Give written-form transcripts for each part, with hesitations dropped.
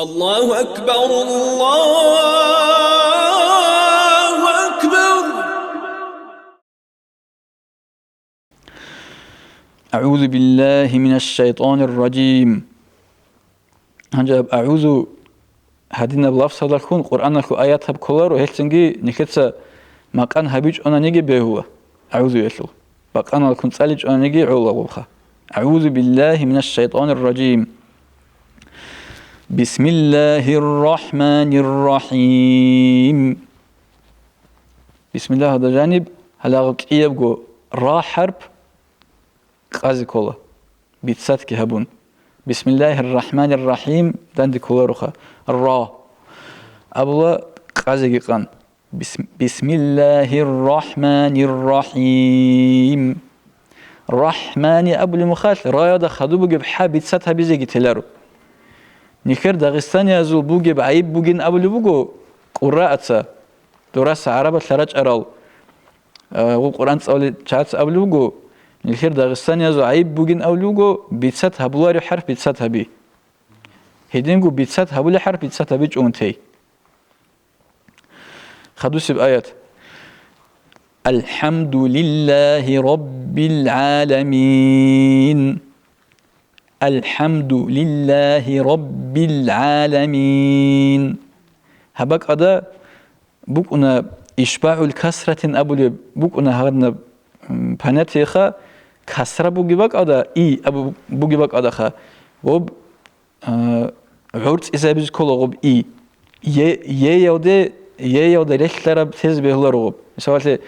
الله أكبر الله أكبر. أعوذ بالله من الشيطان الرجيم. هنجاب أعوذ هدينا بلفظ هذا الكون قرآن الكون آيات هب كلارو هالسنجي نكتة مكان هبيج أنا نيجي بهوا أعوذ يسلو مكان الكون سالج أنا نيجي علا وبخا. أعوذ بالله من الشيطان الرجيم. بسم الله الرحمن الرحيم. بسم الله هذا جانب هلا يبقى را حرب قازي كولا بيتسات كي هبون. بسم الله الرحمن الرحيم داندي كولا روخا را أبلا قازي قان بسم الله الرحمن الرحيم. الرحمن أبل مخال رايا دا خدو بجيب حابيت سات هبيزي جتلارو نخير داغستان يزول بوجيب عيب بوجين أبل بوجو قراءة دراسة عربة ثلاث أرال وقرآن تسأل شات أبل بوجو نخير داغستان يزول عيب بوجين أبل بوجو بيتسات هبولاري حرف بيتسات هبي هيدينجو بيتسات هبولي حرف بيتسات هبي جونتي خدوس بآيات الحمد لله رب العالمين. الحمد لله رب العالمين. هبك أدا بوكنا إشباع الكسرة أبو بوكنا هذا بناتيخا كسرة بوجبك أدا أبو بوجبك أدا خا وب عرض إذا بيز كله وب يودي رحلة بتهز بهلروب سواء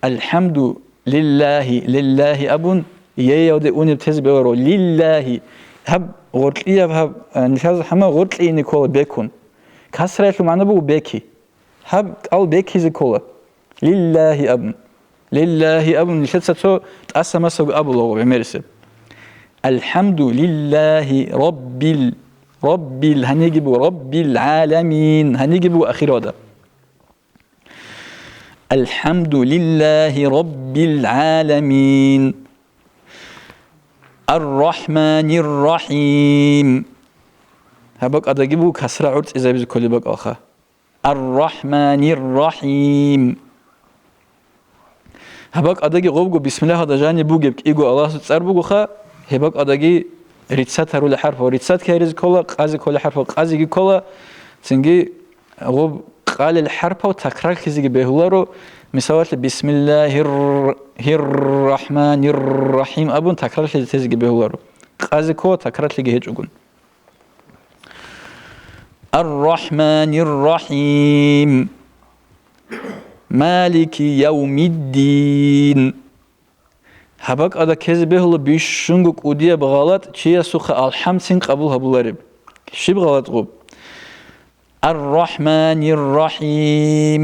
الحمد لله أبون يودي أوني بتهز بهلروب لله هب غرطية هب نشاز حما غرطي نيكولا بيكون كسرة معناه بو بيكي هب أو بيكي زكولا لله أبن لله أبن نشاز سو تأسمى سو أبو لغو بمرسب الحمد لله رب هنيجيبو رب العالمين هنيجيبو أخير هذا الحمد لله رب العالمين. الرحمن الرحيم هبك أدجيبو كسر عرض إذا بيز كل بق آخر الرحمن الرحيم هبك أدجي غوبو بسم الله هذا جاني بوجب إيجو الله سبحانه بوجو خا هبك أدجي ريتسات هرول حرف وريتسات كهرز كلا قازي كل حرف قازي كلا تنجي غوب قال الحرف وتكرار كذي بهولارو مثال بسم الله الرحمن الرحيم أبون تكرار كذي بهولارو قازي كوا تكرار كذي هيجون الرحمن الرحيم مالك يوم الدين هبك أدا كذي بهول بيشونغ وديه بغلط شيء سخ الحمد سين قبول هبولارب شيء بغلط غوب الرحمن الرحيم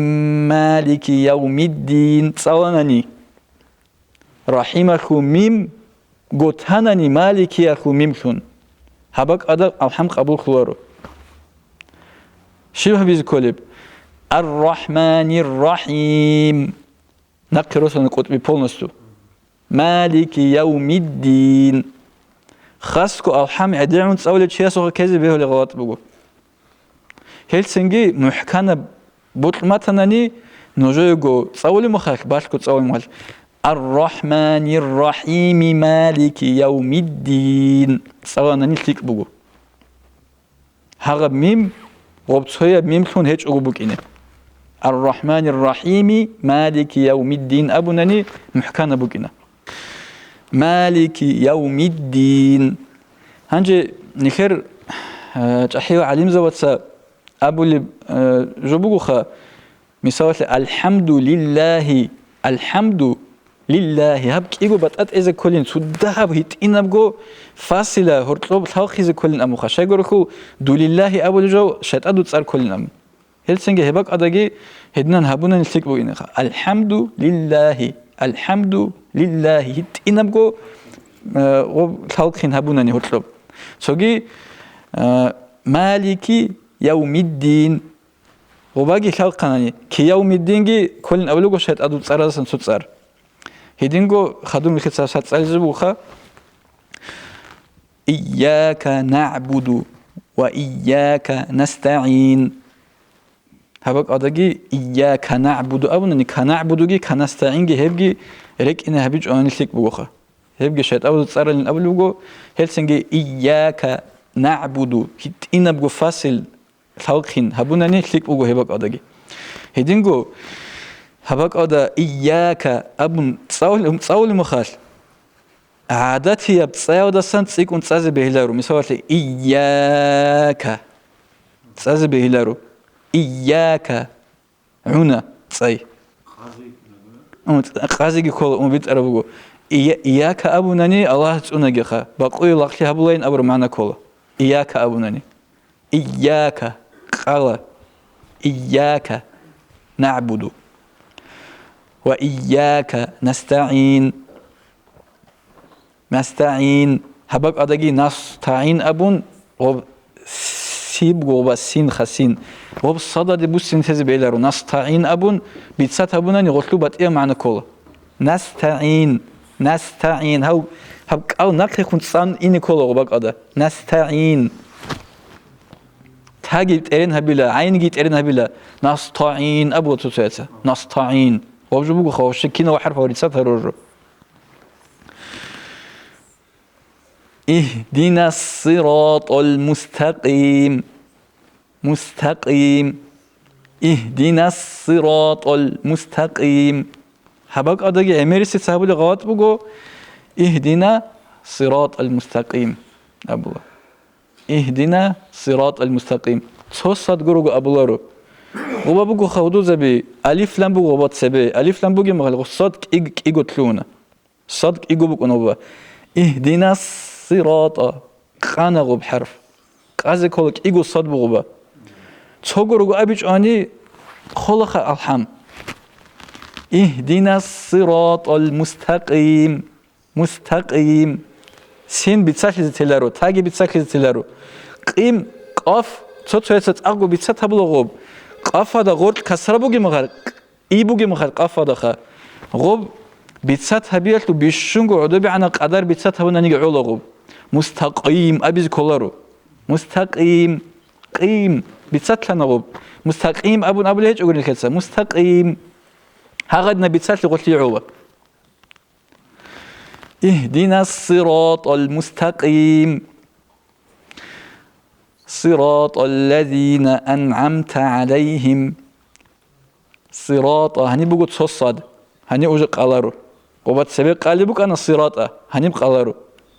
مالك يوم الدين صوانني رحيمكم ميم قطهنني مالك يكم ميمكن هبك أدا الحمد قبول خلارو شبه بيز كولب الرحمن الرحيم نقرأ سنقط ببولنستو مالك يوم الدين خاصكو الحمد عدعون تصولي شيء سوى كذي به لغلط بقول هلسنجي محكمة بطلماتناني نجوجو تصولي مخاك باشكو تصولي مخاك الرحمن الرحيم مالك يوم الدين تصولناني تلك بقول هذا ميم وبتصويا ميم كون هيج أقولك إنه الرحمن الرحيم مالك يوم الدين أبوناني محكمة بقينا مالك يوم الدين هنجي نخير تحيو عليم زواتسا أبو اللي جبوخا مثال الحمد لله هبك إيجو بتأت إذا كلين سدها بهت إن أبغو فاصلة هرطلب ثاخ إذا كلين أمو خشاي جركو دو لله أبو الجو شت أدو تصار كلين أم هلسنجي هبك أداجي هدنا هبونا نسيك بو إنخا الحمد لله هت إن أبغو ثاخين هبونا نهرطلب سوجي مالكي يوم الدين وباقي خلقناني كي يوم الدين جي كل أولوجو شهد أدو تصارسن سوتصار هيدينجو خدوم الخطاب سات ألزبوخا إياك نعبد وإياك نستعين هبك أداجي إياك نعبد أبون كنعبدوجي كنستعينجي هبجي ريك إن هبيج أنا نسلك بوخه هبجي شيء أبو تصير لين أبو لوجو هلسنجي إياك نعبد كت إن بجو فاصل ثالخين هبونا نسلك بوجو هبك أداجي هدينجو هبك أدا إياك أبون تصاول مخال عادتي بتصاول ده سنت سيكون تصازي بهلارو مثال إياك تصازي بهلارو إياك عنا صي قازي كول بيت أربعو إياك أبو ناني الله تسونا جخا بقول الله خلي هبولين أبر معنا كولا إياك أبو ناني إياك قال إياك نعبد وإياك نستعين هبك أدقي نستعين أبون سيب غوبا سين خسين غوب صدد بوسين تزي بيلارو نستعين أبون بيتسات أبوناني غطلوبات إيه معنى كولا نستعين هاو هبك أو نقل يكون تصان إني كولا غوباك أدا نستعين تاجي ترين هبيلا عين جيت ترين هبيلا نستعين أبو تسويته نستعين وبجبوك خوش كينا وحرف وريتسات هرورو اهدنا الصراط المستقيم اهدنا الصراط المستقيم هبك أدقي أميرسي صاحب لغات بقو اهدنا صراط المستقيم أبو الله اهدنا صراط المستقيم تصد قرقو أبو الله وبابو خودو زبي ألف لام بقو وبات سبي ألف لام بقو مغلق صدق إيقو تلونا صدق إيقو بقو نوبا اهدنا الصراط قانغو بحرف قازي كولك إيقو صد بقو تقرقو أبيج آني خلق الحم اهدنا الصراط المستقيم سين بتساكز تلارو تاجي بتساكز تلارو قيم قاف تسويت أقو بتسات هبلغوب قاف هذا غورت كسر بوجي مغرق بوجي مغرق قاف هذا خا غوب بتسات هبيلتو بيشونغو عدوبي عنا قدر بتسات هبنا نيجي علغوب مستقيم أبيز كولارو مستقيم قيم بتسات لنا غوب مستقيم أبو ليش أقول لك هسه مستقيم هاغدنا بتسات لغوت ليعوبة اهدنا الصراط المستقيم صراط الذين أنعمت عليهم صراط هني بقول صصاد هني أوجي قالارو وبعد سبق قالبك أنا الصراط هني بقالارو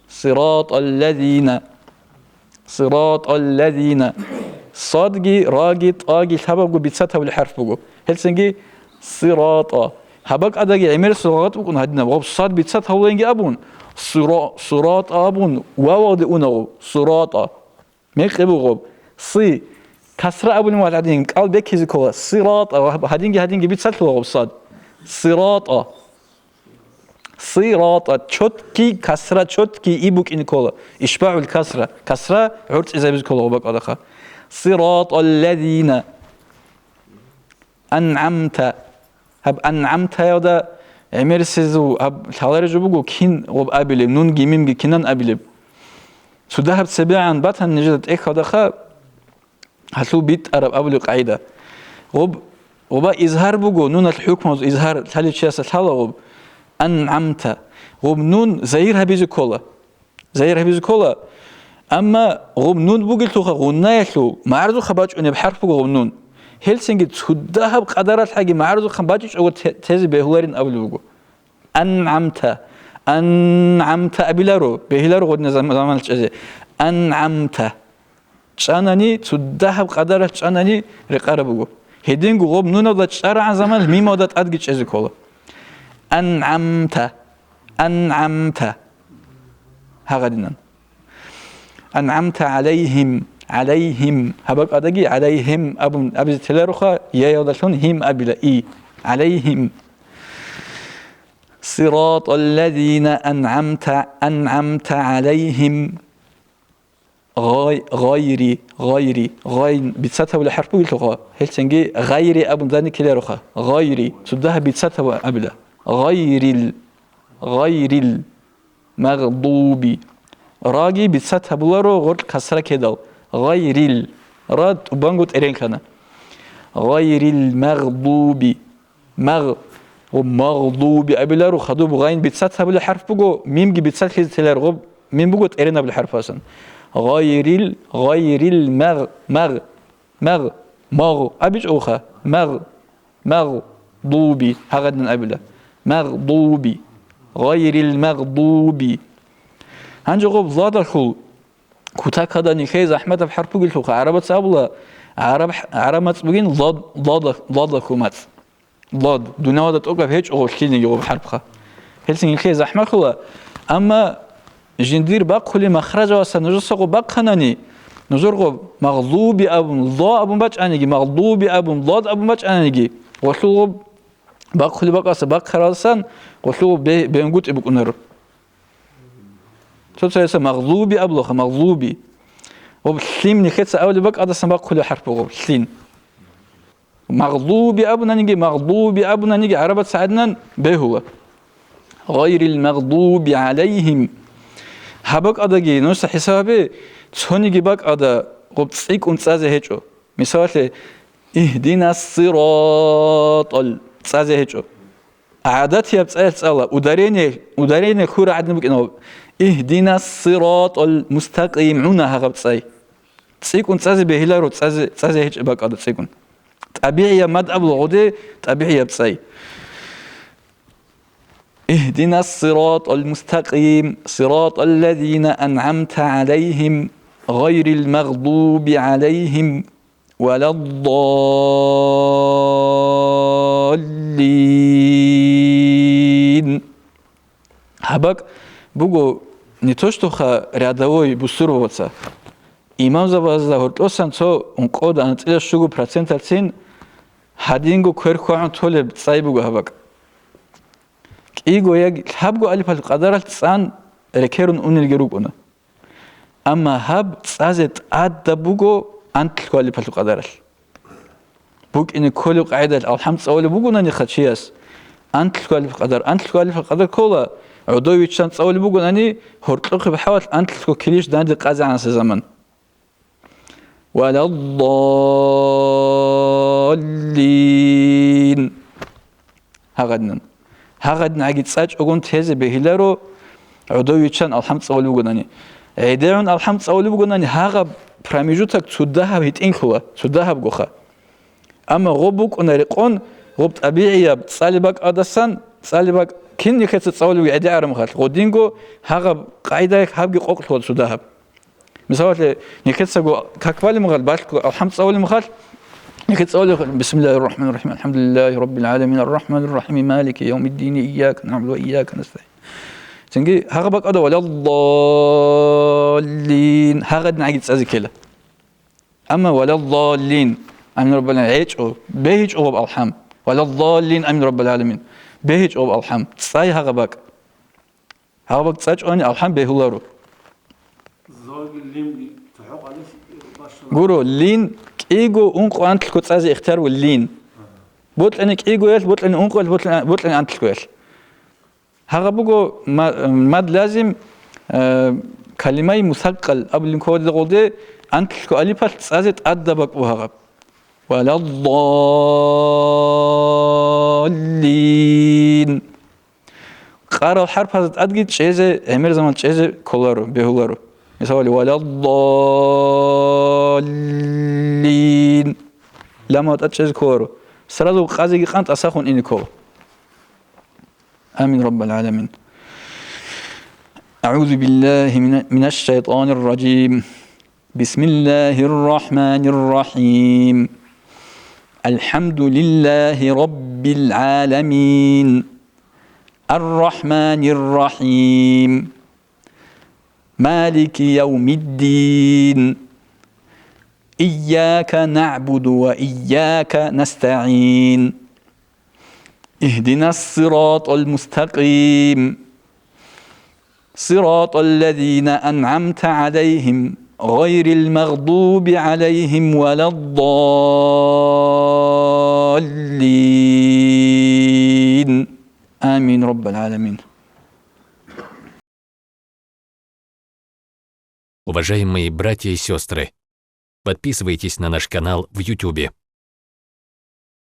صراط الذين صادقي راقي طاقي سبب بيتساتها بالحرف بقول هلسنجي صراط هبك أدقي عمل صراط بكون هدنا وب صاد بيتساتها ولينجي أبون صراط أبون ووضع أنو صراط ميقبو غوب صي كسر أبو نوال عدين قال بكيز كولا صراط هدينجي بيتساتها غوب صاد صراط تشوتكي كسرة تشوتكي إيبوك إن كولا إشباع كسرة عرت إذا بيز كولا غوبك أدخا صراط الذين أنعمت هب أنعمت يودا عمر سيزو هب حالر جبوجو كين غوب أبيلب نون جيميم كينان أبيلب سوده هب سبيعا باتن نجدت إخ هذا هسلو بيت أرب أبلغ قاعدة غوب إظهار بوجو نون الحكم إظهار ثالث شيء سهل غوب أنعمت غوب نون زهير هبيز كولا أما غوب نون بوجل توخا غنايشلو معرض خباج أني بحرف غوب نون هلسنجي تودها بقدرات حاجة معرض خباجش أو تهز بهلارين أبلغو أنعمت أبيلارو بهلارو غدنا زمان شيء أنعمت شانني تودها بقدرات شانني رقاربغو هدينغو غوب نون ودا شرع زمان ميم ودا أدقي شيء كولا أنعمت هغدنا أنعمت عليهم هبك أدقي عليهم أبي تلارخا يا يودشون هم أبلا إي عليهم صراط الذين أنعمت عليهم غيري بتساتها ولا حرف بيلتقى هل تنجي غيري أبو ذاني كلارخا غيري سدها بتساتها أبلا غير المغضوب راجي بتساتها بلارو غير كسرة كدال غير راد وبانجوت إرين كنا غير المغضوب ومغضوب أبلارو خدوب غين بتسات هبل حرف بقو ميم جي بتسات كذا تلارغب ميم بقو تقرينا بالحرف أصلا غير مغ أبيج أوخا مغضوب هغدنا أبلا مغضوب غير المغضوب هنجوب زاد الخل كتاك هذا نخيز أحمد بحرف بقول خوخ عربة سابلا عرب متبقين ضاد كومات ضاد دون هذا تقول هيج أو كلين يجوب حرفها هلسين نخيز أحمد خلا أما جندير باق خلي مخرج واسا نجسقو باق خناني نزرقو مغضوب أبن ضاء أبن باج أنيجي مغضوب أبن ضاد أبن باج أنيجي وشلو باق خلي باق أسا باق خراسان وشلو بينقوت إبك أنر شو تسا مغضوب أبلغ مغضوب وبسليم نخيت أول باق أدا سباق خلي حرف بغو سلين مغضوب أبن أنيجي مغضوب أبن أنيجي عربة سعدنا بهو غير المغضوب عليهم هبك أداجي نوش حسابه تونيجي بك أدا قبضيك أنتزه هيجو مثال اهدنا الصراط التزه هيجو عادات هي بتسأل ودارين كورة عدنا بك إنه اهدنا الصراط المستقيم عنا هغب تسأي تسيكون تسأل بهلارو تسأل هيج بك أدا تسيكون طبيعي مد أبو غدي طبيعي بتسأي اهدنا الصراط المستقيم صراط الذين أنعمت عليهم غير المغضوب عليهم ولا الضالين هبك بقو نتوشتوخا رياضوي بسرووتسا إمام زبازا هرتوسان تو انقود أن تلش شغو برسنتالسين هدينغو كيركوان تولب تسايبوغو هبك إيجو يج هبجو ألف القدر التسان ركيرون الجروبنا أما هب تسازت عد بوجو أنت ألف القدر بوك إن كل قاعدة الحمد أول بوجو نني خشياس أنت ألف القدر أنت ألف القدر كله عدوي تشانس أول بوجو نني هرتلق بحوال أنت كليش داند قازع عن الزمن ولا الضالين هغدنا هغدنا عقد ساج أقول تهز بهلارو عدوي تشان الحمد أول بوجوناني عديون الحمد أول بوجوناني هغب برامجوتك تودها بيتين خوا تودها بجوخا أما غبوك ونريقون غب طبيعي بتصالبك أدسان تصالبك كن يخت تصالب عدي عرم خال غدينجو هغب قاعدة هبجي قوق خود تودها مثال يخت سجو كقبل مغال بالك الحمد أول مخال يخت أول بسم الله الرحمن الرحيم الحمد لله رب العالمين الرحمن الرحيم مالك يوم الدين إياك نعبد وإياك نستعين تنجي هغبك أدا ولا الضالين هغد نعيد سأزكيله أما ولا الضالين أمين رب العالمين عيش أو بهج أو بالحم ولا الضالين أمين رب العالمين بهج أو بالحم تساي هغبك تساج أني الحم بهولارو قولوا لين إيجو أنقو أنت الكتازي اختار واللين بوت لأنك إيجو يال بوت لأن أنقو بوت لأن أنت الكويل هغبوجو ماد لازم كلمة مثقل قبل الكود الغودي أنت الكواليفة تسازت أدبك وهغب ولا الضالين قارا الحرف هذا أدقيت شيء عمر زمان شيء كولارو بهولارو مثال ولا الضالين لما تأتشيز كورو سرادو قازي قانت أساخون إني كورو آمين رب العالمين أعوذ بالله من الشيطان الرجيم بسم الله الرحمن الرحيم الحمد لله رب العالمين الرحمن الرحيم مالك يوم الدين إياك نعبد وإياك نستعين اهدنا الصراط المستقيم صراط الذين أنعمت عليهم غير المغضوب عليهم ولا الضالين آمين رب العالمين. Уважаемые братья и сестры, Подписывайтесь на наш канал в YouTube.